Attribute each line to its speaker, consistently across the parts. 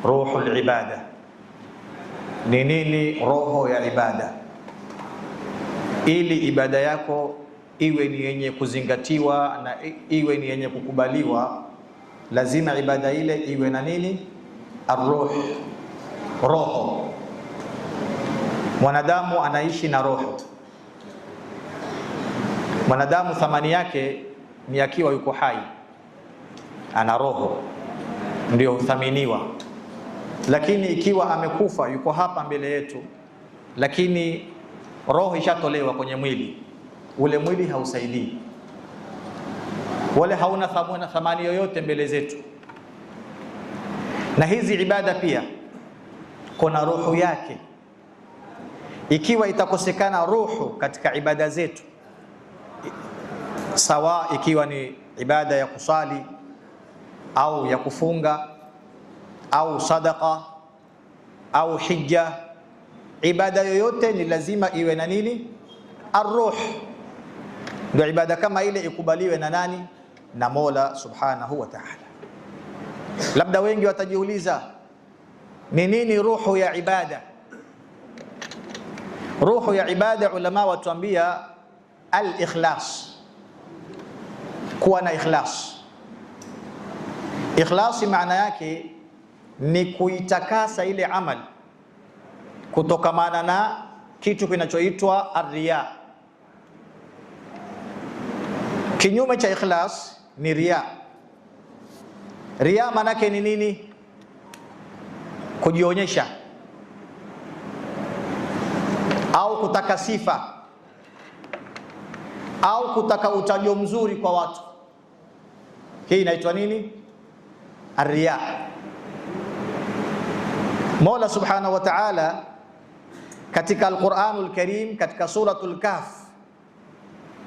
Speaker 1: ruhul ibada. Ni nini roho ya ibada? Ili ibada yako iwe ni yenye kuzingatiwa na iwe ni yenye kukubaliwa, lazima ibada ile iwe na nini? Ar-ruh, roho. Mwanadamu anaishi na roho. Mwanadamu thamani yake ni akiwa yuko hai, ana roho, ndio huthaminiwa. Lakini ikiwa amekufa, yuko hapa mbele yetu, lakini roho ishatolewa kwenye mwili, ule mwili hausaidii, wala hauna thamani yoyote mbele zetu. Na hizi ibada pia kuna roho yake. Ikiwa itakosekana roho katika ibada zetu, sawa ikiwa ni ibada ya kusali au ya kufunga au sadaqa au hija, ibada yoyote ni lazima iwe na nini? Ar-ruh. Ndio ibada kama ile ikubaliwe na nani? Na Mola Subhanahu wa Ta'ala. Labda wengi watajiuliza, ni nini ruhu ya ibada? Ruhu ya ibada, ulama watuambia al-ikhlas, kuwa na ikhlas. Ikhlasi maana yake ni kuitakasa ile amal kutokamana na kitu kinachoitwa ar-riya. Kinyume cha ikhlas ni riya. Riya maana yake ni nini? Kujionyesha au kutaka sifa au kutaka utajo mzuri kwa watu. Hii inaitwa nini? Ar-riya. Mola Subhanahu wa Ta'ala katika Al-Qur'anul Karim, katika suratul Kahf,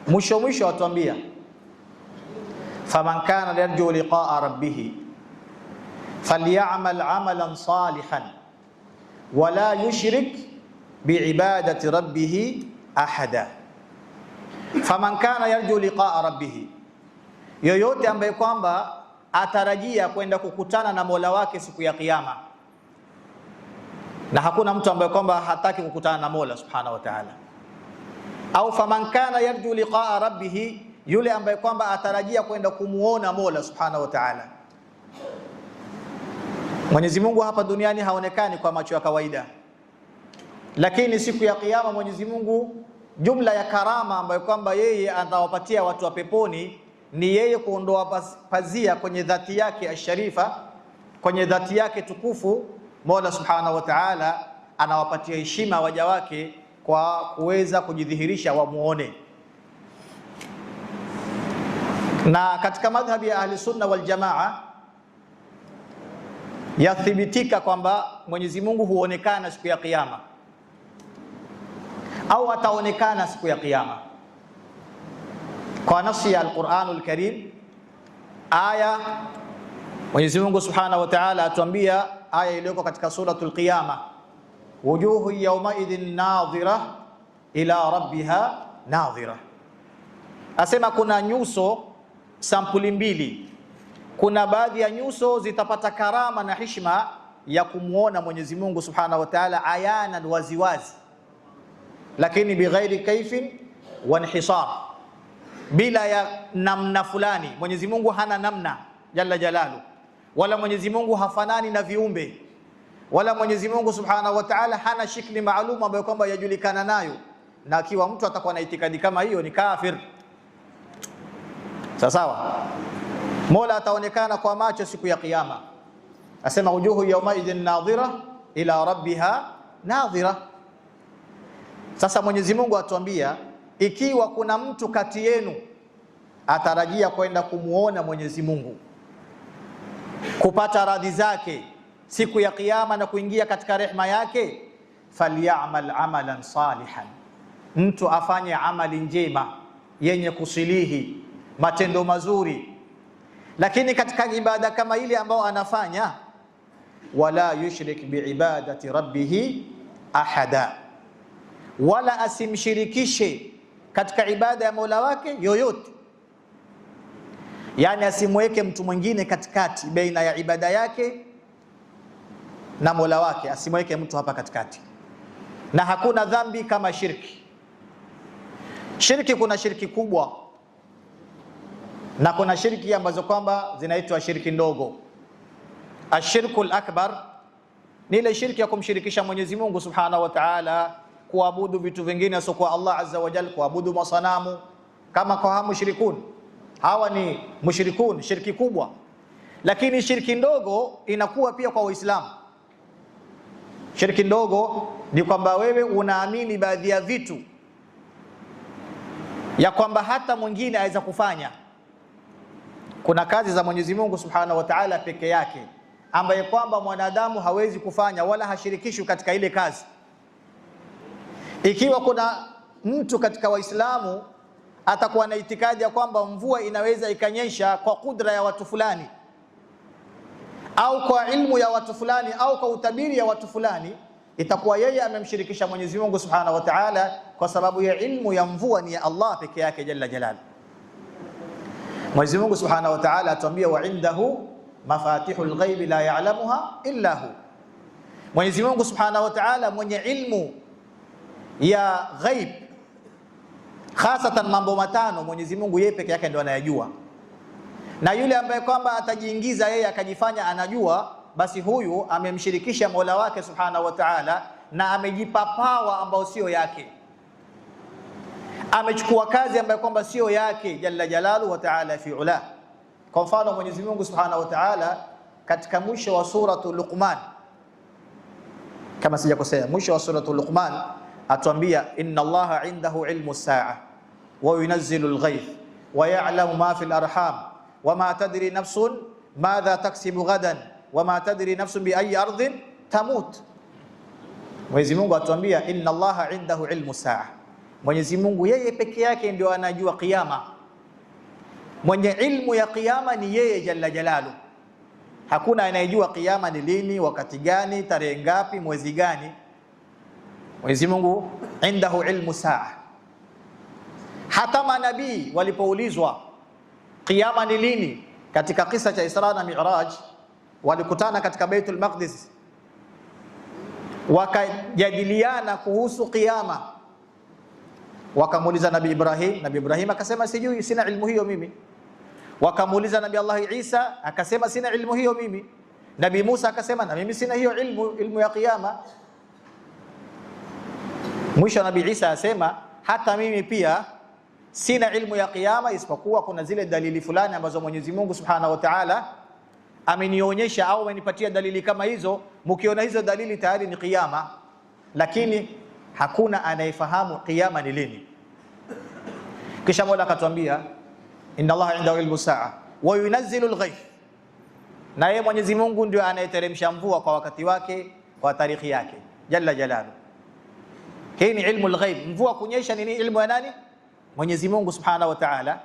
Speaker 1: mwisho atuambia, faman kana yarju liqa'a rabbih falyamal 'amalan salihan wala yushrik bi'ibadati rabbih ahada. Faman kana yarju liqa'a rabbih, yoyote ambaye kwamba atarajia kwenda kukutana na Mola wake siku ya Kiyama. Na hakuna mtu ambaye kwamba hataki kukutana na Mola Subhanahu wa Ta'ala. Au faman kana yarju liqa'a rabbih, yule ambaye kwamba atarajia kwenda kumuona Mola Subhanahu wa Ta'ala. Mwenyezi Mungu hapa duniani haonekani kwa macho ya kawaida, lakini siku ya Kiyama Mwenyezi Mungu, jumla ya karama ambayo kwamba yeye atawapatia watu wa peponi ni yeye kuondoa pazia kwenye dhati yake asharifa, kwenye dhati yake tukufu. Mola Subhanahu wa Ta'ala anawapatia heshima waja wake kwa kuweza kujidhihirisha wamuone. Na katika madhhabi ya Ahli Sunna wal Jamaa yathibitika kwamba Mwenyezi Mungu huonekana siku ya Kiyama au ataonekana siku ya Kiyama kwa nafsi ya Al-Qur'anul Karim. Aya Mwenyezi Mungu Subhanahu wa Ta'ala atuambia, aya iliyoko katika suratul Qiyama, wujuhu yawma idhin nadhira ila rabbiha nadhira. Asema kuna nyuso sampuli mbili. Kuna baadhi ya nyuso zitapata karama na heshima ya kumuona Mwenyezi Mungu Subhanahu wa Ta'ala ayanan, waziwazi, lakini bighairi kaifin wa inhisar, bila ya namna fulani. Mwenyezi Mungu hana namna jalla jalalu, wala Mwenyezi Mungu hafanani na viumbe, wala Mwenyezi Mungu Subhanahu wa Ta'ala hana shikli maalum ambayo kwamba yajulikana nayo. Na akiwa mtu atakuwa na itikadi kama hiyo ni kafir. Sawa. Mola ataonekana kwa macho siku ya Kiyama. Asema wujuhu yawma idhin nadhira ila rabbiha nadhira. Sasa Mwenyezi Mungu atuambia, ikiwa kuna mtu kati yenu atarajia kwenda kumuona Mwenyezi Mungu, kupata radhi zake siku ya Kiyama na kuingia katika rehema yake, falyamal amalan salihan, mtu afanye amali njema yenye kusilihi, matendo mazuri. Lakini katika ibada kama ile ambao anafanya, wala yushrik biibadati rabbih ahada, wala asimshirikishe katika ibada ya Mola wake yoyote. Yani asimweke mtu mwingine katikati baina ya ibada yake na Mola wake, asimweke mtu hapa katikati. Na hakuna dhambi kama shirki. Shirki, kuna shirki kubwa na kuna shirki ambazo kwamba zinaitwa shirki ndogo. Ashirkul akbar ni ile shirki ya kumshirikisha Mwenyezi Mungu Subhanahu wa Ta'ala, kuabudu vitu vingine sio kwa Allah Azza wa Jalla, kuabudu masanamu kama kwa mushrikun. Hawa ni mushrikun, shirki kubwa. Lakini shirki ndogo inakuwa pia kwa Waislamu. Shirki ndogo ni kwamba wewe unaamini baadhi ya vitu ya kwamba hata mwingine aweza kufanya. Kuna kazi za Mwenyezi Mungu Subhanahu wa Ta'ala peke yake ambaye kwamba mwanadamu hawezi kufanya wala hashirikishwi katika ile kazi. Ikiwa kuna mtu katika Waislamu atakuwa na itikadi ya kwamba mvua inaweza ikanyesha kwa kudra ya watu fulani au kwa ilmu ya watu fulani au kwa utabiri ya watu fulani, itakuwa yeye amemshirikisha Mwenyezi Mungu Subhanahu wa Ta'ala, kwa sababu ya ilmu ya mvua ni ya Allah peke yake jalla jalal. Mwenyezi Mungu Subhanahu wa Ta'ala atuambia, wa indahu mafatihul ghaibi la ya'lamuha illa hu. Mwenyezi Mungu Subhanahu wa Ta'ala mwenye ilmu ya ghaib, hasatan mambo matano Mwenyezi Mungu yeye peke yake ndio anayajua. Na yule ambaye kwamba atajiingiza yeye akajifanya anajua, basi huyu amemshirikisha Mola wake Subhanahu wa Ta'ala na amejipa pawa ambao sio yake. Amechukua kazi ambayo kwamba sio yake jalla jalalu wa ta'ala fi ula. Kwa mfano Mwenyezi Mungu Subhanahu wa Ta'ala katika mwisho wa suratul Luqman, kama sijakosea, mwisho wa suratul Luqman atuambia, inna Allaha indahu ilmu saa wa yunazzilu al-ghayth wa ya'lamu ma fil arham wa ma tadri nafsun madha taksibu ghadan wa ma tadri nafsun bi ayi ardhin tamut. Mwenyezi Mungu atuambia inna Allaha indahu ilmu saa. Mwenyezi Mungu yeye peke yake ndio anajua kiyama. Mwenye ilmu ya kiyama ni yeye jalla jalalu. Hakuna anayejua kiyama ni lini, wakati gani, tarehe ngapi, mwezi gani. Mwenyezi Mungu indahu ilmu saa. Hata manabii walipoulizwa kiyama ni lini katika kisa cha Isra na Mi'raj, walikutana katika Baitul Maqdis wakajadiliana kuhusu kiyama. Wakamuuliza Nabii Ibrahim, Nabii Ibrahim akasema sijui, sina ilmu hiyo mimi. Wakamuuliza Nabii Allah Isa, akasema sina ilmu hiyo mimi. Nabii Musa akasema na mimi sina hiyo ilmu ya kiyama. Mwisho Nabii Isa asema hata mimi pia sina ilmu ya kiyama, isipokuwa kuna zile dalili fulani ambazo Mwenyezi Mungu Subhanahu wa Ta'ala amenionyesha au amenipatia dalili kama hizo, mkiona hizo dalili tayari ni kiyama. Lakini hakuna anayefahamu kiyama ni lini. Kisha Mola akatuambia inna Allaha indahu ilmu saa wa yunazzilu al-ghayth, na yeye Mwenyezi Mungu ndio anayeteremsha mvua kwa wakati wake, kwa tarikhi yake jalla jalalu. Hii ni ilmu al-ghaib. Mvua kunyesha ni ilmu ya nani? Mwenyezi Mungu Subhanahu wa Ta'ala.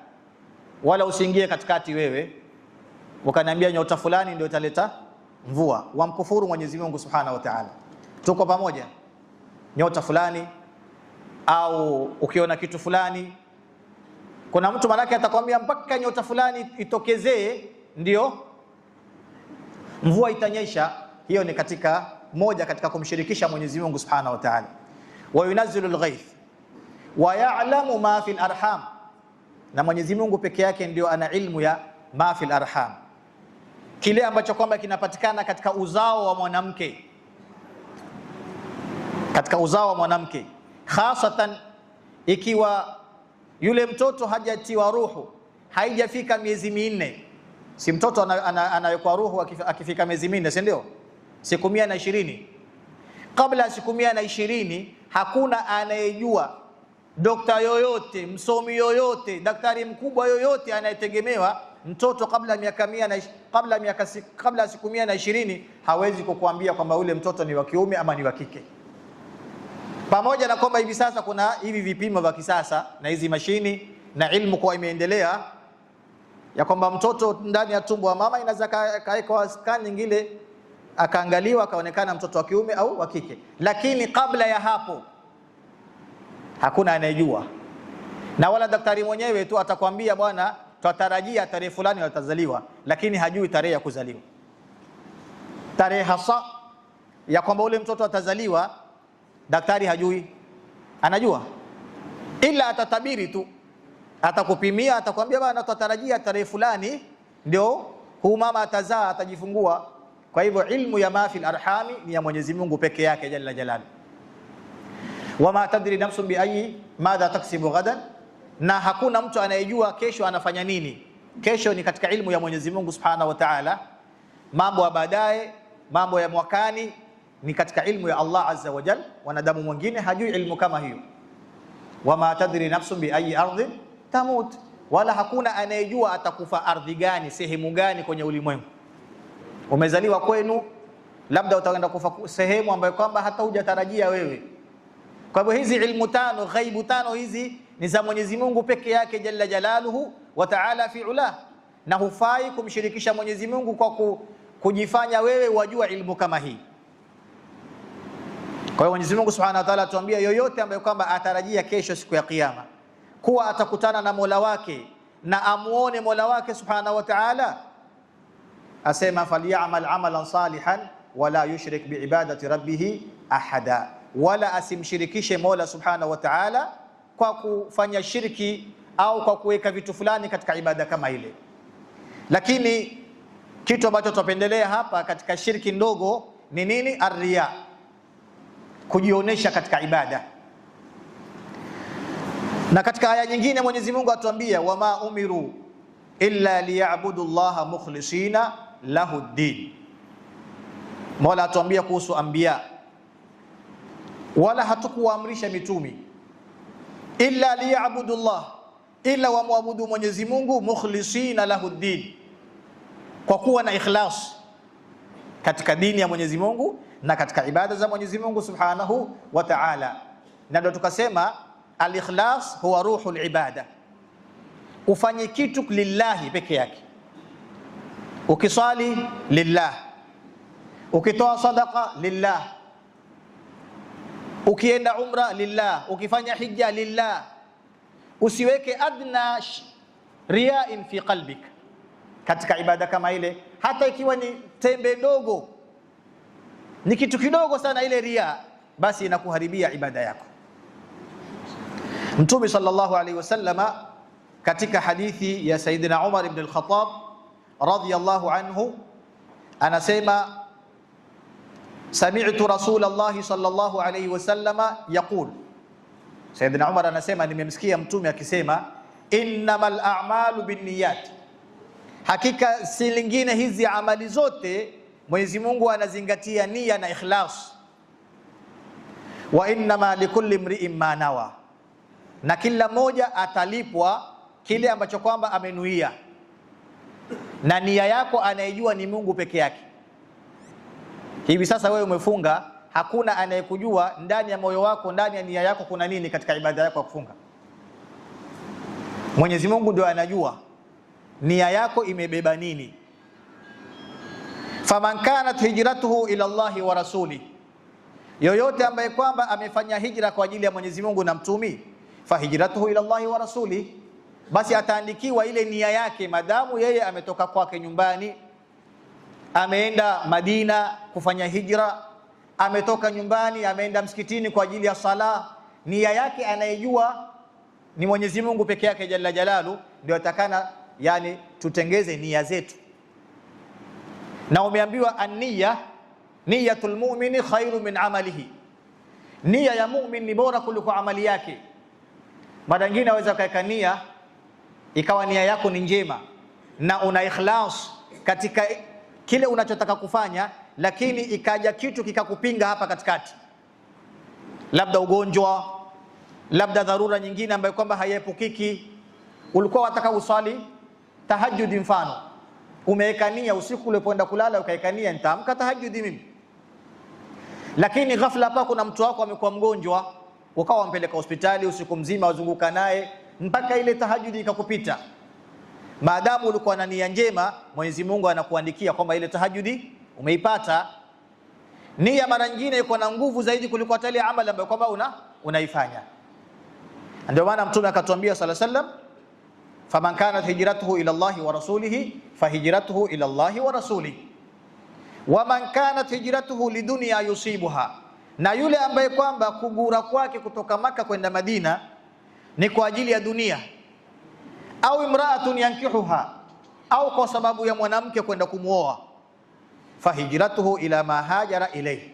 Speaker 1: Wala usiingie katikati wewe ukaniambia nyota fulani ndio italeta mvua, wamkufuru Mwenyezi Mungu Subhanahu wa Ta'ala. Tuko pamoja? Nyota fulani au ukiona kitu fulani, kuna mtu manake atakwambia mpaka nyota fulani itokezee ndio mvua itanyesha. Hiyo ni katika moja katika kumshirikisha Mwenyezi Mungu Subhanahu wa Ta'ala. Wa yunazzilu al-ghayth wa ya'lamu ma fil arham, na Mwenyezi Mungu peke yake ndio ana ilmu ya ma fil arham, kile ambacho kwamba kinapatikana katika uzao wa mwanamke, katika uzao wa mwanamke, hasatan ikiwa yule mtoto hajatiwa ruhu, haijafika miezi minne. Si mtoto anayekwa ruhu akifika miezi minne, si ndio? Siku 120. Kabla ya siku 120 hakuna anayejua, dokta yoyote, msomi yoyote, daktari mkubwa yoyote anayetegemewa, mtoto kabla ya siku 120 hawezi kukuambia kwamba ule mtoto ni wa kiume ama ni wa kike. Pamoja na kwamba hivi sasa kuna hivi vipimo vya kisasa na hizi mashini na ilmu kwa imeendelea ya kwamba mtoto ndani ya tumbo wa mama inaweza kaekwa scan nyingine akaangaliwa akaonekana mtoto wa kiume au wa kike. Lakini kabla ya hapo hakuna anayejua, na wala daktari mwenyewe tu atakwambia bwana tutarajia tarehe fulani watazaliwa, lakini hajui tarehe ya kuzaliwa. Tarehe hasa ya kwamba ule mtoto atazaliwa, daktari hajui? Anajua, ila atatabiri tu, atakupimia, atakwambia bwana tutarajia tarehe fulani ndio huu mama atazaa, atajifungua. Kwa hivyo ilmu ya ma fil arhami ni ya Mwenyezi Mungu peke yake jalla jalal. Wama tadri nafsun bi ayi madha taksibu ghadan, na hakuna mtu anayejua kesho anafanya nini. Kesho ni katika ilmu ya Mwenyezi Mungu Subhanahu wa Ta'ala. Mambo ya baadaye, mambo ya mwakani ni katika ilmu ya Allah Azza wa Jalla. Wanadamu mwingine hajui ilmu kama hiyo. Wama tadri nafsun bi ayi ardhin tamut, wala hakuna anayejua atakufa ardhi gani, sehemu gani kwenye ulimwengu. Umezaliwa kwenu, labda utaenda kufa sehemu ambayo kwamba hata hujatarajia wewe. Kwa hivyo hizi ilmu tano, ghaibu tano hizi ni za Mwenyezi Mungu peke yake jalla jalaluhu wa ta'ala fi ula, na hufai kumshirikisha Mwenyezi Mungu kwa kujifanya wewe wajua ilmu kama hii. Kwa hiyo Mwenyezi Mungu Subhanahu wa Ta'ala atuambia yoyote ambaye kwamba atarajia kesho siku ya kiyama kuwa atakutana na Mola wake na amuone Mola wake Subhanahu wa Ta'ala, asema falyamal amalan salihan wala yushrik biibadati rabbih ahada, wala asimshirikishe Mola Subhanahu wa Ta'ala kwa kufanya shirki au kwa kuweka vitu fulani katika ibada kama ile. Lakini kitu ambacho tunapendelea hapa katika shirki ndogo ni nini? Ar-riya, kujionesha katika ibada. Na katika aya nyingine Mwenyezi Mungu atuambia wama umiru illa liya'budu Allaha mukhlisina lahu ad-din. Mola atuambia kuhusu anbiya, wala hatukuamrisha mitumi illa liya'budu Allah, illa wamwabudu Mwenyezi Mungu mukhlisina lahu ad-din, kwa kuwa na ikhlas katika dini ya Mwenyezi Mungu na katika ibada za Mwenyezi Mungu Subhanahu wa Ta'ala. Na ndio tukasema al-ikhlas huwa ruhul ibada, ufanye kitu lillahi peke yake. Ukisali lillah, ukitoa sadaqa lillah, ukienda umra lillah, ukifanya hija lillah. Usiweke adna riyain fi qalbik katika ibada kama ile, hata ikiwa ni tembe ndogo, ni kitu kidogo sana ile riya, basi inakuharibia ibada yako. Mtume sallallahu alaihi wasallama katika hadithi ya Sayyidina Umar ibn al-Khattab radhiyallahu anhu anasema sami'tu Rasulullah sallallahu alaihi wasallama yaqul, Sayyidina Umar anasema nimemsikia mtume akisema innamal a'malu binniyat, hakika si lingine hizi amali zote Mwenyezi Mungu anazingatia nia na ikhlas. Wa innama likulli imri'in ma nawa, na kila mmoja atalipwa kile ambacho kwamba amenuia, na nia yako anayejua ni Mungu peke yake. Hivi sasa wewe umefunga, hakuna anayekujua ndani ya moyo wako, ndani ya nia yako kuna nini katika ibada yako ya kufunga. Mwenyezi Mungu ndio anajua nia yako imebeba nini. Faman kanat hijratuhu ila Allahi wa rasuli, yoyote ambaye kwamba amefanya hijra kwa ajili ya Mwenyezi Mungu na mtumi, fa hijratuhu ila Allahi wa rasuli, basi ataandikiwa ile nia yake, madamu yeye ametoka kwake nyumbani, ameenda Madina kufanya hijra, ametoka nyumbani ameenda msikitini kwa ajili ya sala. Nia yake anayejua ni Mwenyezi Mungu peke yake jalla jalalu, ndio atakana yani tutengeze nia zetu. Na umeambiwa an-niyya niyatul mu'mini khairu min amalihi, nia ya mu'min ni bora kuliko amali yake. Mara nyingine aweza kaeka nia ikawa nia yako ni njema na una ikhlas katika kile unachotaka kufanya, lakini ikaja kitu kikakupinga hapa katikati, labda ugonjwa, labda dharura nyingine ambayo kwamba haiepukiki. Ulikuwa wataka usali tahajjudi, mfano umeweka nia usiku ulipoenda kulala, ukaweka nia nitaamka tahajjudi mimi, lakini ghafla hapa kuna mtu wako amekuwa mgonjwa, ukawa mpeleka hospitali usiku mzima, wazunguka naye mpaka ile tahajjudi ikakupita. Maadamu ulikuwa na nia njema, Mwenyezi Mungu anakuandikia kwamba ile tahajjudi umeipata. Nia mara nyingine iko na nguvu zaidi kuliko hata ile amali ambayo kwamba unaifanya. Ndio maana Mtume akatuambia sallallahu alaihi wasallam, faman kanat hijratuhu ila Allahi wa rasulihi fahijratuhu ila Allahi wa rasulihi, wa man kanat hijratuhu lidunya yusibuha, na yule ambaye kwamba kugura kwake kutoka Maka kwenda Madina ni kwa ajili ya dunia, au imraatun yankihuha, au kwa sababu ya mwanamke kwenda kumuoa, fahijratuhu ila ma hajara ilayhi,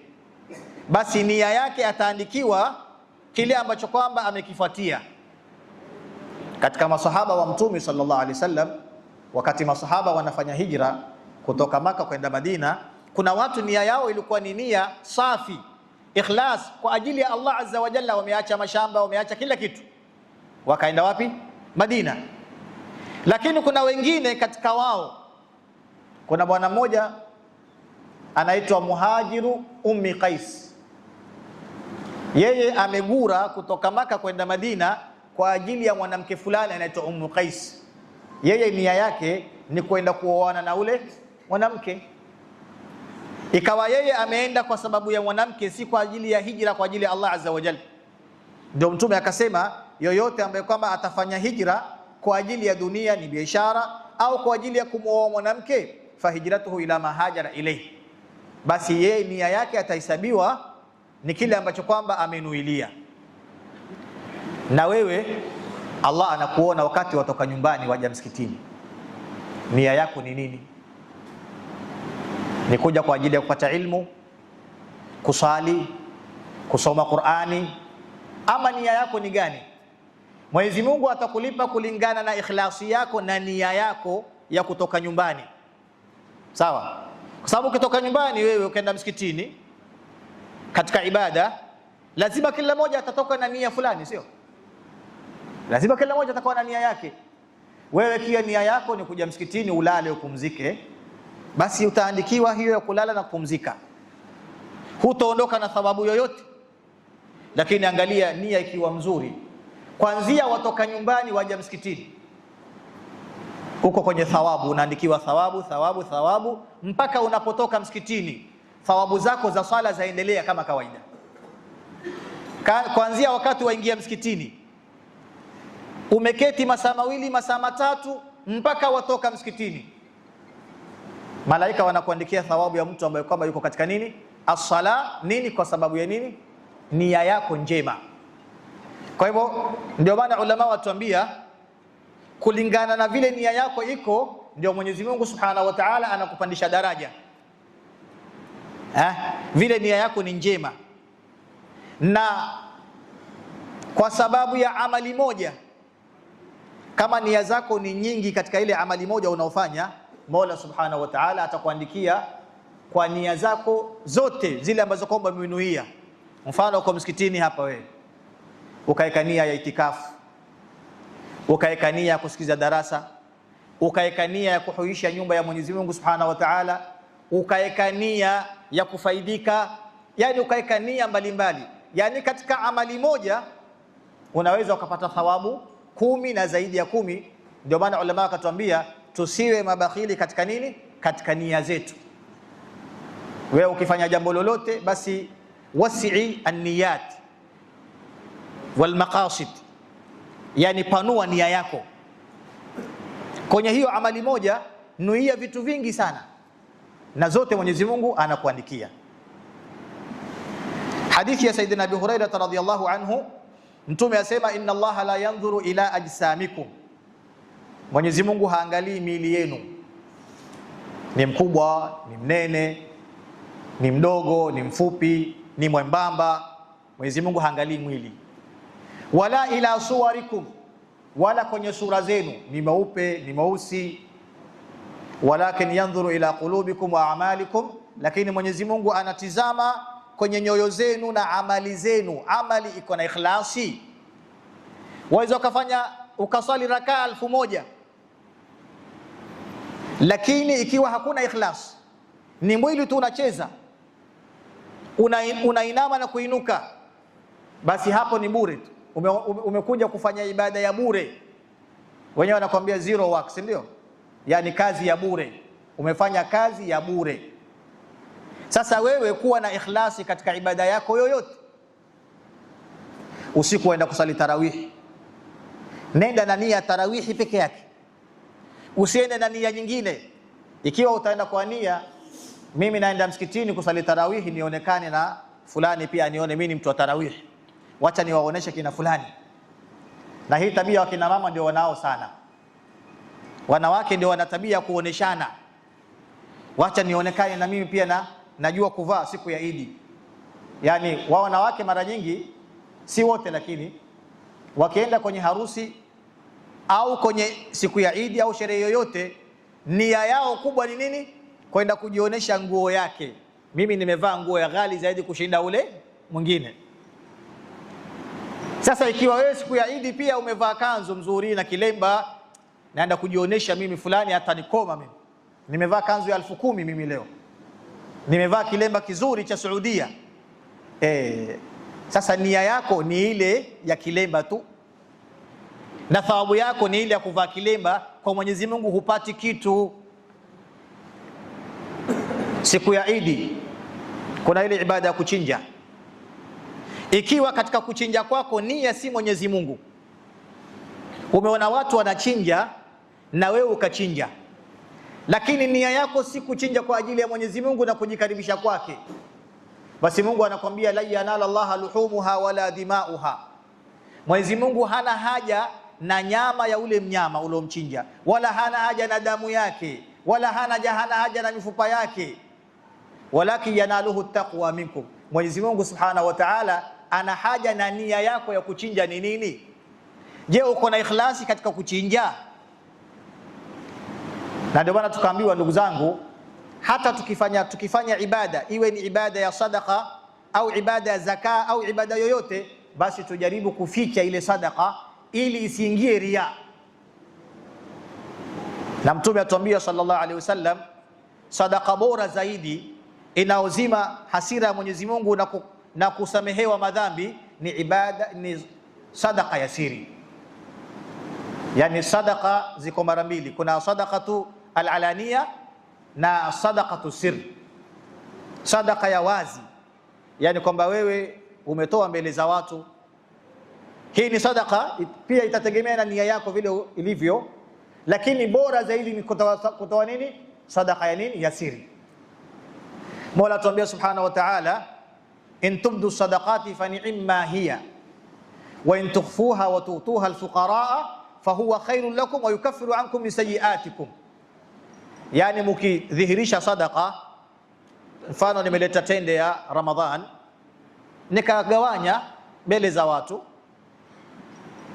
Speaker 1: basi nia yake ataandikiwa kile ambacho kwamba amekifuatia. Katika masahaba wa Mtume sallallahu alaihi wasallam, wakati masahaba wanafanya hijra kutoka Maka kwenda Madina, kuna watu nia yao ilikuwa ni nia safi, ikhlas, kwa ajili ya Allah azza wa jalla. Wameacha mashamba, wameacha kila kitu, wakaenda wapi? Madina. Lakini kuna wengine katika wao, kuna bwana mmoja anaitwa Muhajiru Ummi Qais. Yeye amegura kutoka Maka kwenda Madina kwa ajili ya mwanamke fulani anaitwa Ummu Qais. Yeye nia yake ni kwenda kuoana na ule mwanamke. Ikawa yeye ameenda kwa sababu ya mwanamke, si kwa ajili ya hijra, kwa ajili ya Allah azza wa jalla. Ndio Mtume akasema yoyote ambaye kwamba atafanya hijra kwa ajili ya dunia, ni biashara, au kwa ajili ya kumwoa mwanamke, fahijratuhu ila ma hajara ilayhi, basi yeye nia yake atahesabiwa ni kile ambacho kwamba amenuilia. Na wewe Allah anakuona wakati watoka nyumbani waja msikitini, nia yako ni nini? Ni kuja kwa ajili ya kupata ilmu, kusali, kusoma Qur'ani, ama nia yako ni gani? Mwenyezi Mungu atakulipa kulingana na ikhlasi yako na nia yako ya kutoka nyumbani, sawa? Kwa sababu ukitoka nyumbani wewe ukaenda msikitini katika ibada, lazima kila mmoja atatoka na nia fulani, sio? Lazima kila mmoja atakuwa na nia yake. Wewe kia nia yako ni kuja msikitini ulale upumzike, basi utaandikiwa hiyo ya kulala na kupumzika, hutaondoka na thawabu yoyote. Lakini angalia nia ikiwa mzuri, kuanzia watoka nyumbani waja msikitini, uko kwenye thawabu, unaandikiwa thawabu thawabu thawabu mpaka unapotoka msikitini. Thawabu zako za sala zaendelea kama kawaida, kuanzia wakati waingia msikitini, umeketi masaa mawili masaa matatu mpaka watoka msikitini, malaika wanakuandikia thawabu ya mtu ambaye kwamba yuko katika nini? As-sala. Nini? Kwa sababu ya nini? Nia yako njema. Kwa hivyo ndio maana ulama watuambia kulingana na vile nia yako iko, ndio Mwenyezi Mungu Subhanahu wa Ta'ala anakupandisha daraja. Vile nia yako ni njema, na kwa sababu ya amali moja, kama nia zako ni nyingi katika ile amali moja unaofanya, Mola Subhanahu wa Ta'ala atakuandikia kwa nia zako zote zile ambazo kwamba umenuia. Mfano uko msikitini hapa wewe, ukaeka nia ya itikafu, ukaeka nia ya kusikiza darasa, ukaeka nia ya kuhuisha nyumba ya Mwenyezi Mungu Subhanahu wa Ta'ala, ukaeka nia ya kufaidika, yani ukaeka nia mbalimbali. Yani katika amali moja unaweza ukapata thawabu 10 na zaidi ya 10. Ndio maana ulama wakatuambia tusiwe mabakhili katika nini? Katika nia zetu. Wewe ukifanya jambo lolote, basi wasi'i an-niyat wal maqasid, yani panua nia yako kwenye hiyo amali moja. Nuia vitu vingi sana na zote Mwenyezi Mungu anakuandikia. Hadithi ya Sayyidina Abi Hurairah radhiyallahu anhu, Mtume asema inna Allaha la yanzuru ila ajsamikum, Mwenyezi Mungu haangalii miili yenu, ni mkubwa, ni mnene, ni mdogo, ni mfupi, ni mwembamba. Mwenyezi Mungu haangalii mwili. Wala ila suwarikum, wala kwenye sura zenu, ni meupe, ni meusi. Walakin yanzuru ila qulubikum wa a'malikum, lakini Mwenyezi Mungu anatizama kwenye nyoyo zenu na amali zenu. Amali iko na ikhlasi. Waweza ukafanya ukaswali rakaa 1000, lakini ikiwa hakuna ikhlas, ni mwili tu unacheza, unainama na kuinuka, basi hapo ni bure tu. Umekuja kufanya ibada ya bure. Wenyewe wanakuambia zero work, si ndio? Yani kazi ya bure, umefanya kazi ya bure. Sasa wewe kuwa na ikhlasi katika ibada yako yoyote. Usiku uenda kusali tarawih, nenda na nia tarawih peke yake, usiende na nia nyingine. Ikiwa utaenda kwa nia mimi naenda msikitini kusali tarawihi, nionekane na fulani pia nione mimi ni mtu wa tarawihi, wacha niwaoneshe kina fulani. Na hii tabia wakina mama ndio wanao sana. Wanawake ndio wana tabia kuoneshana, wacha nionekane na mimi pia najua kuvaa siku ya Idi. Yani wao wanawake mara nyingi, si wote lakini, wakienda kwenye harusi au kwenye siku ya Idi au sherehe yoyote, nia yao kubwa ni nini? Kwenda kujionesha nguo yake. Mimi nimevaa nguo ya ghali zaidi kushinda ule mwingine. Sasa ikiwa wewe siku ya Idi pia umevaa kanzu mzuri na kilemba, naenda kujionesha mimi fulani hata nikoma mimi. Nimevaa kanzu ya 10,000 mimi leo. Nimevaa kilemba kizuri cha Saudia. Sasa nia yako ni ile ya kilemba tu, na thawabu yako ni ile ya kuvaa kilemba. Kwa Mwenyezi Mungu hupati kitu. Siku ya Idi kuna ile ibada ya kuchinja. Ikiwa katika kuchinja kwako nia si Mwenyezi Mungu, umeona watu wanachinja na wewe ukachinja, lakini nia yako si kuchinja kwa ajili ya Mwenyezi Mungu na kujikaribisha kwake, basi Mungu anakuambia la yanala Allah luhumuha wala dimauha. Mwenyezi Mungu hana haja na nyama ya ule mnyama uliomchinja, wala hana haja na damu yake, wala hana haja na mifupa yake, walakin yanaluhu taqwa minkum. Mwenyezi Mungu Subhanahu wa Ta'ala ana haja na nia yako ya kuchinja ni nini? Je, uko na ikhlasi katika kuchinja? Na ndio maana tukaambiwa ndugu zangu, hata tukifanya ibada, iwe ni ibada ya sadaqa au ibada ya zaka au ibada yoyote, basi tujaribu kuficha ile sadaqa ili isiingie riya. Na Mtume atuambia sallallahu alaihi wasallam, sadaqa bora zaidi inaozima hasira ya Mwenyezi Mungu na kusamehewa madhambi ni sadaqa ya siri. Yani sadaqa ziko mara mbili, kuna sadaqatu al-alaniya na sadaqatu sir. Sadaqa ya wazi, yani kwamba wewe umetoa mbele za watu, hii ni sadaqa, pia itategemea na nia yako vile ilivyo, lakini bora zaidi ni kutoa nini? Sadaqa ya nini? Ya siri. Mola tuambia Subhanahu wa Ta'ala, in tubdu sadaqati fa ni'ma hiya wa in tukhfuha wa tu'tuha al-fuqaraa fahuwa khairun lakum wa yukaffiru ankum min sayiatikum. Yani mukidhihirisha sadaqa, mfano nimeleta tende ya Ramadhan nikagawanya mbele za watu,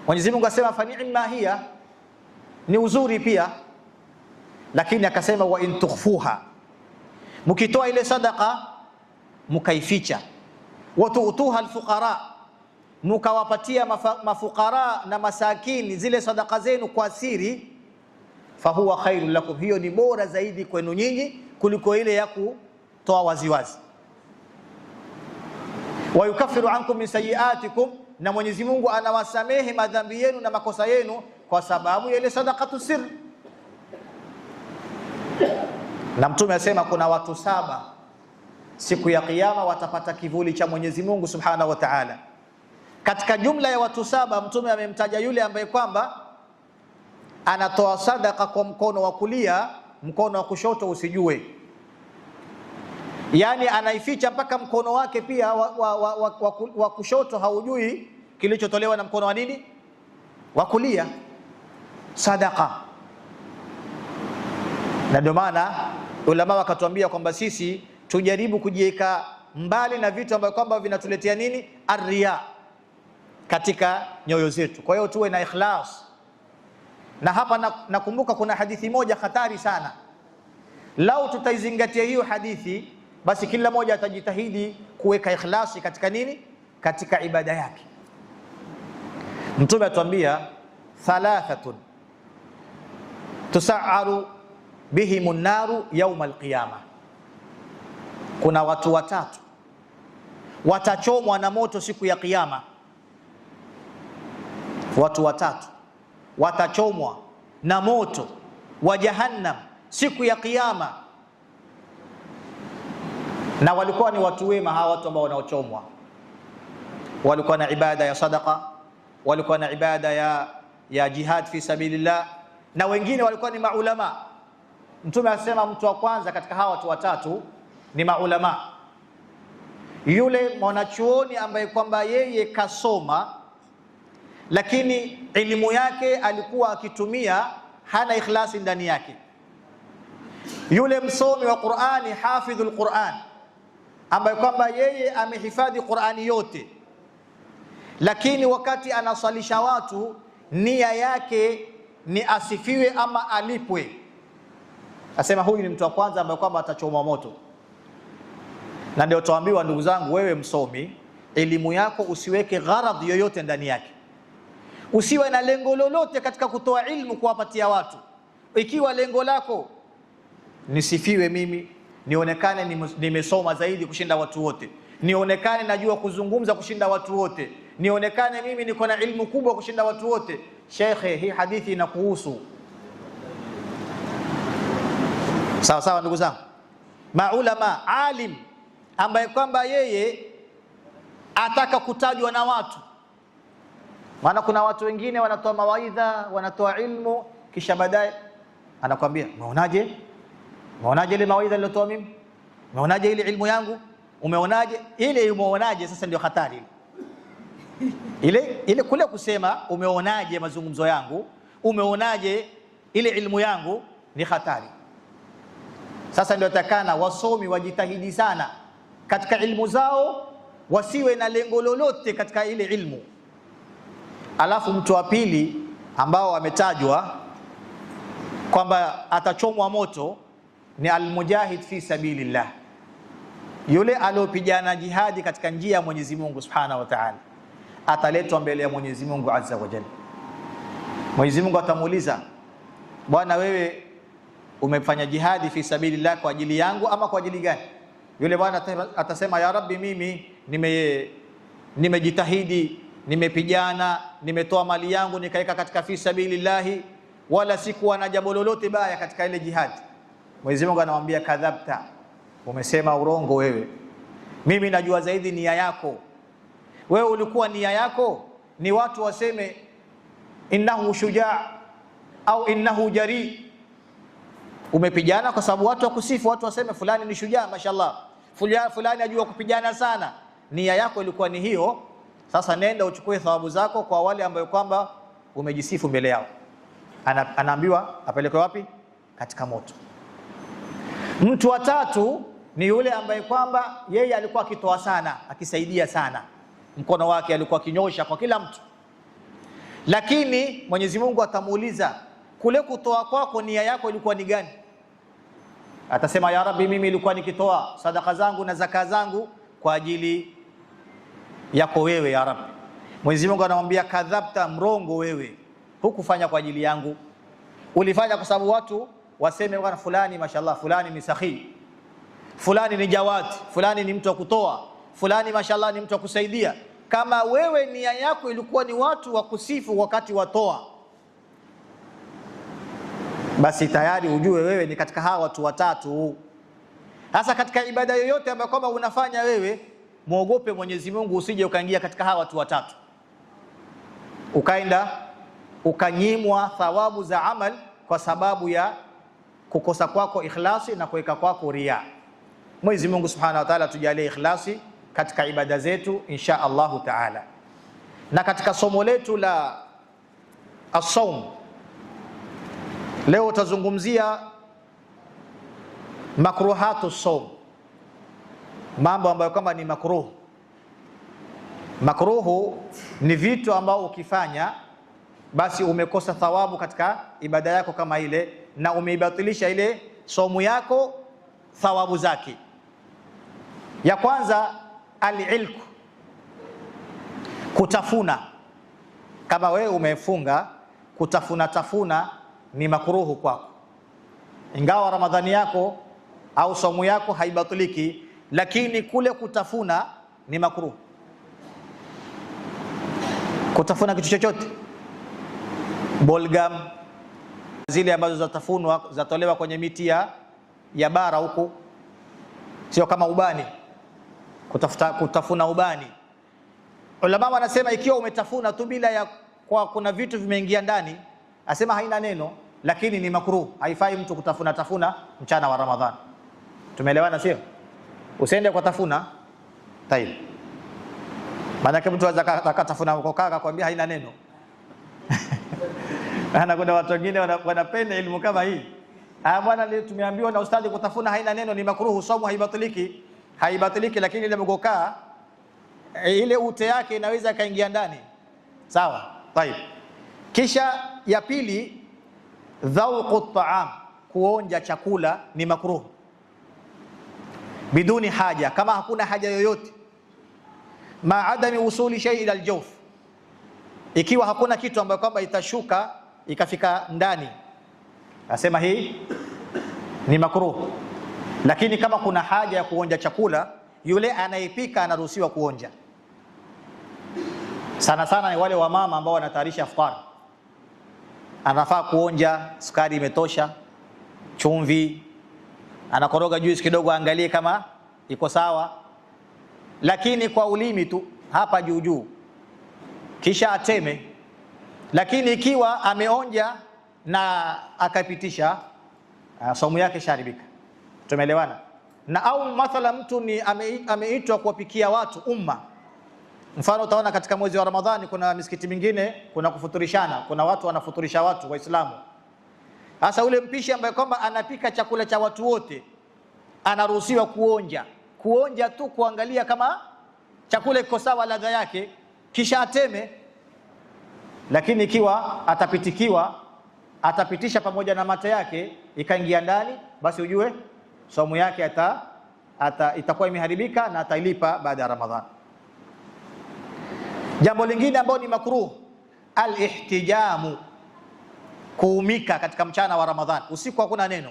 Speaker 1: Mwenyezi Mungu asema fa ni'ma hiya, ni uzuri pia, lakini akasema wa in tukhfuha, mukitoa ile sadaqa mukaificha, wa tu'tuha al-fuqara, mukawapatia mafukara na masakini zile sadaka zenu kwa siri, fahuwa khairul lakum, hiyo ni bora zaidi kwenu nyinyi kuliko ile ya kutoa waziwazi. Wa yukaffiru ankum min sayiatikum, na Mwenyezi Mungu anawasamehe madhambi yenu na makosa yenu kwa sababu ya ile sadaqatu sir. Na Mtume asema kuna watu 7 siku ya Kiyama watapata kivuli cha Mwenyezi Mungu Subhanahu wa Ta'ala. Katika jumla ya watu 7 Mtume amemtaja yule ambaye kwamba anatoa sadaka kwa mkono wa kulia, mkono wa kushoto usijue. Yani anaificha mpaka mkono wake pia wa kushoto haujui kilichotolewa na mkono wa nini? Wa kulia. Sadaka. Na ndio maana ulama wakatuambia kwamba sisi tujaribu kujiweka mbali na vitu ambavyo kwamba vinatuletea nini? Arriya katika nyoyo zetu. Kwa hiyo tuwe na ikhlas. Na hapa nakumbuka kuna hadithi moja hatari sana. Lau tutaizingatia hiyo hadithi, basi kila mmoja atajitahidi kuweka ikhlasi katika nini? Katika ibada yake. Mtume atuambia thalathatun tusa'aru bihimun naru yawm al-qiyama, kuna watu 3 watachomwa na moto siku ya Kiyama. Watu 3 watachomwa na moto wa Jahannam siku ya Kiyama, na walikuwa ni watu wema. Hawa watu ambao wanaochomwa walikuwa na ibada ya sadaqa, walikuwa na ibada ya jihad fi sabilillah, na wengine walikuwa ni maulama. Mtume asema mtu wa kwanza katika hawa watu 3 ni maulama. Yule mwanachuoni ambaye kwamba yeye kasoma, lakini elimu yake alikuwa akitumia hana ikhlasi ndani yake. Yule msomi wa Qur'ani, hafidhul Qur'an, ambaye kwamba yeye amehifadhi Qur'ani yote, lakini wakati anasalisha watu nia yake ni asifiwe ama alipwe, asema huyu ni mtu wa kwanza ambaye kwamba atachoma moto. Na ndio tuambiwa, ndugu zangu, wewe msomi, elimu yako usiweke gharadhi yoyote ndani yake, usiwe na lengo lolote katika kutoa ilmu kuwapatia watu. Ikiwa lengo lako nisifiwe mimi, nionekane nimesoma zaidi kushinda watu wote, nionekane najua kuzungumza kushinda watu wote, nionekane mimi niko na ilmu kubwa kushinda watu wote, shekhe, hii hadithi inakuhusu. Sawa sawa ndugu zangu. Maulama, alim ambaye kwamba yeye ataka kutajwa na watu. Maana kuna watu wengine wanatoa mawaidha, wanatoa ilmu, kisha baadaye anakuambia, umeonaje? Umeonaje ile mawaidha nilotoa mimi? Umeonaje ile ilmu yangu? Umeonaje? Ile umeonaje sasa ndio hatari. Ile kule kusema umeonaje mazungumzo yangu, umeonaje ile ilmu yangu, ni hatari. Sasa ndio takana wasomi wajitahidi sana katika ilmu zao, wasiwe na lengo lolote katika ile ilmu. Alafu mtu wa pili ambao ametajwa kwamba atachomwa moto ni almujahid fi sabilillah, yule aliopigana jihadi katika njia ya Mwenyezi Mungu Subhanahu wa Ta'ala. Ataletwa mbele ya Mwenyezi Mungu Azza wa Jalla. Mwenyezi Mungu atamuuliza, bwana, wewe umefanya jihadi fi sabilillah kwa ajili yangu ama kwa ajili gani? Yule bwana atasema, ya Rabbi, mimi nimejitahidi, nimepigana, nimetoa mali yangu nikaeka katika fi sabilillah, wala sikuwa na jambo lolote baya katika ile jihadi. Mwenyezi Mungu anamwambia, kadhabta, umesema urongo wewe. Mimi najua zaidi nia yako. Wewe ulikuwa nia yako ni watu waseme innahu shujaa au innahu jari. Umepigana kwa sababu watu wakusifu, watu waseme fulani ni shujaa, mashallah, fulani ajua kupigana sana. Nia yako ilikuwa ni hiyo. Sasa nenda uchukue thawabu zako kwa wale ambao kwamba umejisifu mbele yao. Anaambiwa apelekwe wapi? Katika moto. Mtu wa tatu ni yule ambaye kwamba yeye alikuwa akitoa sana, akisaidia sana, mkono wake alikuwa akinyosha kwa kila mtu, lakini Mwenyezi Mungu atamuuliza, kule kutoa kwako nia yako ilikuwa ni gani? Atasema, ya Rabbi, mimi ilikuwa nikitoa sadaka zangu na zaka zangu kwa ajili yako wewe ya Rabbi. Mwenyezi Mungu anamwambia, kadhabta, mrongo wewe, hukufanya kwa ajili yangu, ulifanya kwa sababu watu waseme bwana fulani mashallah, fulani ni sahi, fulani ni jawad, fulani ni mtu wa kutoa, fulani mashallah ni mtu wa kusaidia. Kama wewe nia yako ilikuwa ni watu wa kusifu wakati watoa, basi tayari ujue wewe ni katika hawa watu watatu. Sasa katika ibada yoyote ambayo kwamba unafanya wewe, muogope Mwenyezi Mungu, usije ukaingia katika hawa watu watatu, ukaenda ukanyimwa thawabu za amal kwa sababu ya kukosa kwako ikhlasi na kuweka kwako ria. Mwenyezi Mungu Subhanahu wa Ta'ala tujalie ikhlasi katika ibada zetu insha Allahu Ta'ala. Na katika somo letu la as-saum leo tutazungumzia makruhatu as-saum, mambo ambayo kama ni makruh. Makruhu ni vitu ambao ukifanya basi umekosa thawabu katika ibada yako kama ile, na umeibatilisha ile somu yako thawabu zake. Ya kwanza, al-ilku, kutafuna. Kama wewe umefunga, kutafuna ni makruhu kwako, ingawa Ramadhani yako au somu yako haibatiliki, lakini kule kutafuna ni makruhu. Kutafuna kitu chochote, bolgam, zile ambazo zatafunwa zatolewa kwenye miti ya bara huko, sio kama ubani. Kutafuna ubani, ulama wanasema ikiwa umetafuna tu bila ya kuna vitu vimeingia ndani, asema haina neno, lakini ni makruh. Haifai mtu kutafuna mchana wa Ramadhani. Tumeelewana sio? usiende kwa tafuna. Tayeb, maana kama mtu akatafuna kokaa kwambia haina neno. Ana kuna watu wengine wanapenda elimu kama hii. Bwana, leo tumeambiwa na ustadi kutafuna haina neno, ni makruhu, somo haibatiliki, lakini ile mgokaa ile ute yake inaweza kaingia ndani. Sawa? Tayeb. Kisha ya pili, dhauqu at-ta'am, kuonja chakula ni makruhu biduni haja, kama hakuna haja yoyote, ma adami usuli shay ila al-jawf, ikiwa hakuna kitu ambacho kwamba itashuka ikafika ndani, asema hii ni makruhu. Lakini kama kuna haja ya kuonja chakula, yule anayepika anaruhusiwa kuonja. Sana sana ni wale wamama ambao wanatayarisha iftar, anafaa kuonja sukari imetosha, chumvi, anakoroga juice kidogo, angalie kama iko sawa, lakini kwa ulimi tu hapa juu juu, kisha ateme. Lakini ikiwa ameonja na akapitisha, saumu yake sharibika. Tumeelewana? Na au mathala mtu ni ameitwa kuwapikia watu umma. Mfano utaona katika mwezi wa Ramadhani kuna misikiti mingine kuna kufuturishana, kuna watu wanafuturisha watu Waislamu. Sasa ule mpishi ambaye kwamba anapika chakula cha watu wote anaruhusiwa kuonja tu, kuangalia kama chakula iko sawa ladha yake, kisha ateme. Lakini ikiwa atapitisha pamoja na mate yake ikaingia ndani, basi ujue saumu yake itakuwa imeharibika na atailipa baada ya Ramadhani. Jambo lingine ambalo ni makruh, al-ihtijamu, kuumika katika mchana wa Ramadhani. Usiku hakuna neno,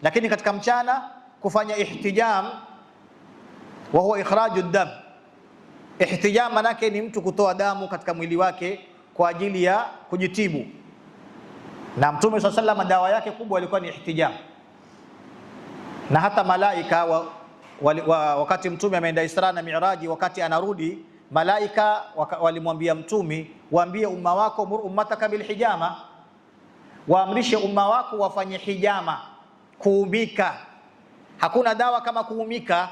Speaker 1: lakini katika mchana kufanya ihtijam, wa huwa ikhraju dam. Ihtijam manake ni mtu kutoa damu katika mwili wake kwa ajili ya kujitibu, na Mtume SAW dawa yake kubwa ilikuwa ni ihtijam. Na hata malaika wakati Mtume ameenda Isra na Mi'raji, wakati anarudi, malaika walimwambia Mtume, waambie umma wako, mur ummataka bil hijama, waamrishe umma wako wafanye hijama, kuumika. Hakuna dawa kama kuumika,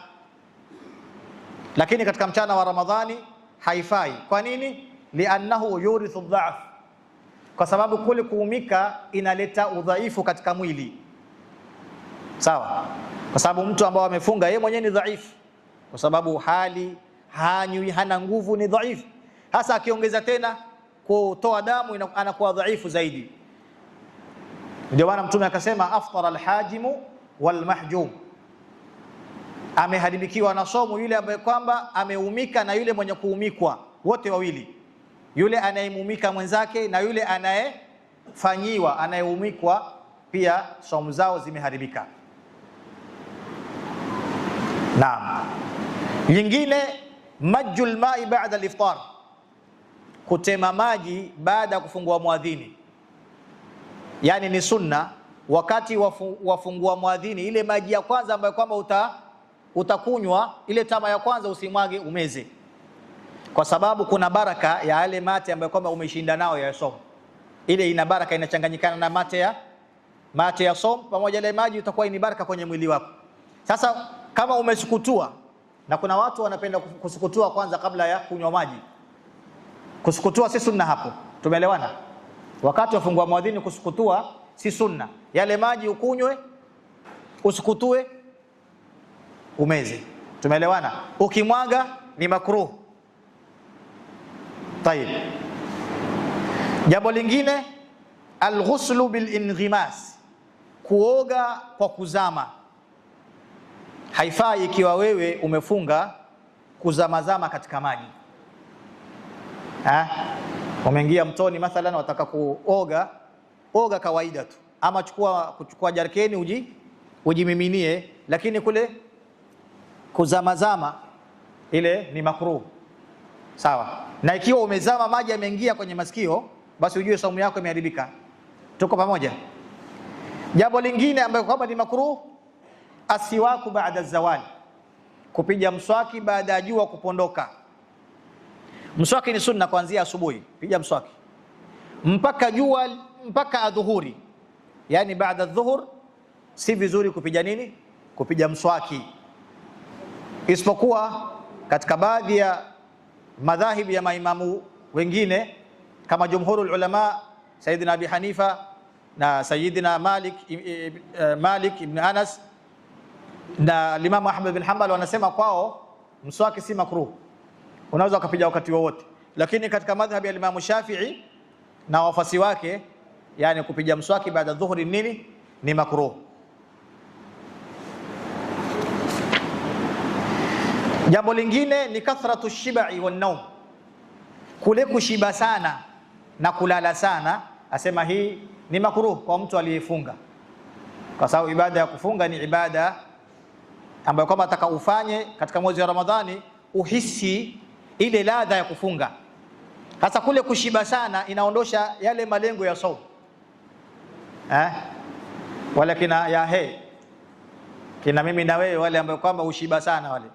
Speaker 1: lakini katika mchana wa Ramadhani haifai. Kwa nini? Liannahu yurithu dha'f, kwa sababu kule kuumika inaleta udhaifu katika mwili. Sawa? Kwa sababu mtu ambaye amefunga yeye mwenyewe ni dhaifu, kwa sababu hanywi, hana nguvu, ni dhaifu. Hasa akiongeza tena kutoa damu anakuwa dhaifu zaidi. Ndio maana Mtume akasema aftara alhajimu walmahjum, ameharibikiwa na somo yule ambaye kwamba ameumika na yule mwenye kuumikwa, wote wawili, yule anayeumika mwenzake na yule anayefanyiwa, anayeumikwa pia, somo zao zimeharibika. Naam. Nyingine, majjul ma'i ba'da al-iftar, kutema maji baada ya kufungua muadhini. Yani ni sunna wakati wafungua muadhini, ile maji ya kwanza ambayo kwamba utakunywa ile tama ya kwanza usimwage, umeze, kwa sababu kuna baraka ya yale mate ambayo kwamba umeshinda nao ya somo. Ile ina baraka, inachanganyikana na mate ya somo pamoja na maji, utakuwa ni baraka kwenye mwili wako. Sasa kama umesukutua, na kuna watu wanapenda kusukutua kwanza kabla ya kunywa maji. Kusukutua si sunna hapo. Tumeelewana? Wakati wafungua muadhini kusukutua si sunna. Yale maji ukunywe, usukutue, umeze. Tumeelewana? Ukimwaga ni makruh. Tayeb. Jambo lingine, al-ghuslu bil-inghimas, kuoga kwa kuzama. Haifai ikiwa wewe umefunga kuzamazama katika maji. Umeingia mtoni mathalan, wataka kuoga, oga kawaida tu, ama kuchukua jarkeni ujimiminie, lakini kule kuzamazama ile ni makruh. Sawa? Na ikiwa umezama maji yameingia kwenye masikio, basi ujue saumu yako imeharibika. Tuko pamoja? Jambo lingine ambayo kwamba ni makruh, asiwaku baada zawali, kupiga mswaki baada ya jua kupondoka. Mswaki ni sunna kuanzia asubuhi, piga mswaki mpaka adhuhuri. Yani baada adhuhur si vizuri kupiga nini? Kupiga mswaki. isipokuwa katika baadhi ya madhahibi ya maimamu wengine kama jumhurul ulama Sayyidina Abi Hanifa na Sayyidina Malik ibn Anas na Imam Ahmad bin Hanbal wanasema kwao mswaki si makruh, unaweza ukapiga wakati wowote. Lakini katika madhhabi ya Imam Shafi'i na wafasi wake, yani kupiga mswaki baada dhuhuri nini ni makruh. Jambo lingine ni kathratu shibai wan naum, kule kushiba sana na kulala sana. Asema hii ni makruh kwa mtu aliyefunga, kwa sababu ibada ya kufunga ni ibada ambayo kama ataka ufanye katika mwezi wa Ramadhani uhisi ile ladha ya kufunga. Hasa kule kushiba sana inaondosha yale malengo ya saumu. Wala kina mimi na wewe wale ambao kwamba ushiba sana wale.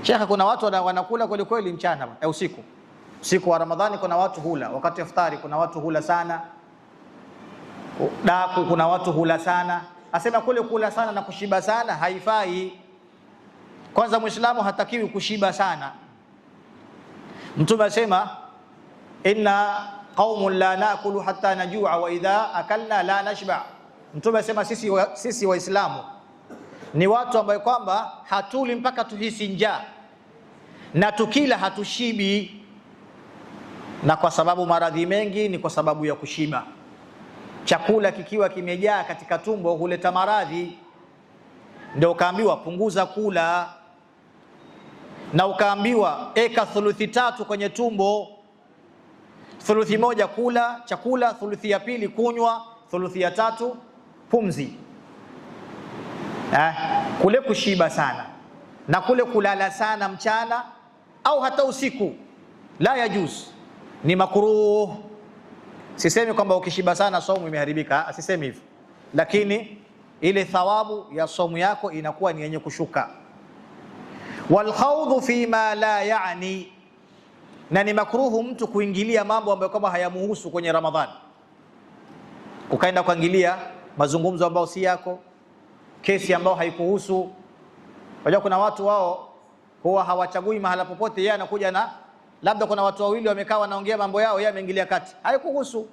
Speaker 1: Shekha, kuna watu wanakula kweli kweli mchana usiku wa Ramadhani, kuna watu hula wakati wa iftari, kuna watu hula sana daku, kuna watu hula sana. Asema kule kula sana na kushiba sana haifai. Kwanza Muislamu hatakiwi kushiba sana. Mtume asema inna qaumun la naakulu hatta najua wa idha akalna la nashba. Mtume asema sisi Waislamu ni watu ambao kwamba hatuli mpaka tuhisi njaa, na tukila hatushibi. Na kwa sababu maradhi mengi ni kwa sababu ya kushiba. Chakula kikiwa kimejaa katika tumbo huleta maradhi. Ndio ukaambiwa punguza kula, na ukaambiwa eka thuluthi 3 kwenye tumbo. Thuluthi moja kula chakula, thuluthi ya pili kunywa, thuluthi ya 3 pumzi. Kule kushiba sana na kule kulala sana mchana au hata usiku la yajuz, ni makruh. Sisemi kwamba ukishiba sana saumu imeharibika, asisemi hivyo, lakini ile thawabu ya saumu yako inakuwa ni yenye kushuka. Wal khawdhu fi ma la yani, na ni makruhu mtu kuingilia mambo ambayo kama hayamuhusu kwenye Ramadhani. Ukaenda kuingilia mazungumzo ambayo si yako, kesi ambayo haikuhusu. Unajua kuna watu wao huwa hawachagui mahala popote, yeye anakuja na labda kuna watu wawili wamekaa wanaongea mambo yao, yeye ameingilia kati, haikuhusu.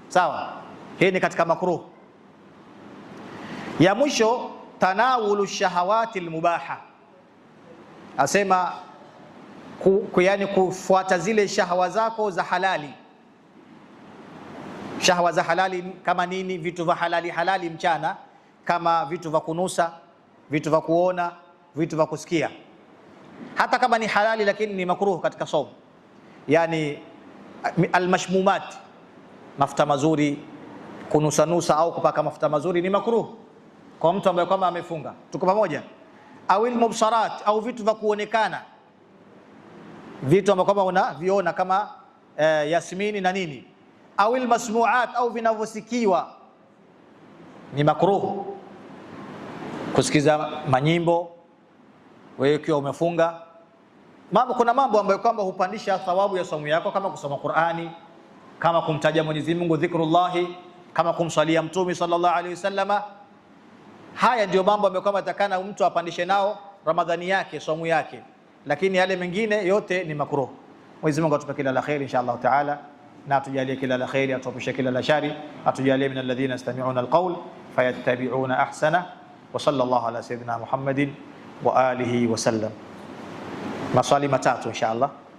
Speaker 1: Sawa, hii ni katika makruh. Ya mwisho tanawulu shahawati almubaha, asema yani kufuata zile shahawa zako za halali. Shahawa za halali kama nini? Vitu vya halali mchana, kama vitu vya kunusa, vitu vya kuona, vitu vya kusikia. Hata kama ni halali lakini ni makruh katika saumu. Yani almashmumat, mafuta mazuri, kunusanusa au kupaka mafuta mazuri ni makruh kwa mtu ambaye kama amefunga. Tuko pamoja? Au almubsarat, au vitu vya kuonekana, vitu ambavyo kama unaviona kama yasmini na nini. Au almasmuat, au vinavyosikiwa ni makruh. Kusikiza manyimbo wewe ukiwa umefunga. Kuna mambo ambayo kwamba hupandisha thawabu ya saumu yako, kama kusoma Qur'ani, kama kumtaja Mwenyezi Mungu, dhikrullah, kama kumsalia Mtume sallallahu alaihi wasallama. Haya ndio mambo ambayo kwamba atakana mtu apandishe nao Ramadhani yake, saumu yake, lakini yale mengine yote ni makruh. Mwenyezi Mungu atupe kila la khair inshallah taala, na atujalie kila la khair, atuepushe kila la shari, atujalie min alladhina yastami'una alqawl fayattabi'una ahsana. Wa sallallahu ala sayyidina Muhammadin wa alihi wa sallam. Maswali matatu inshallah.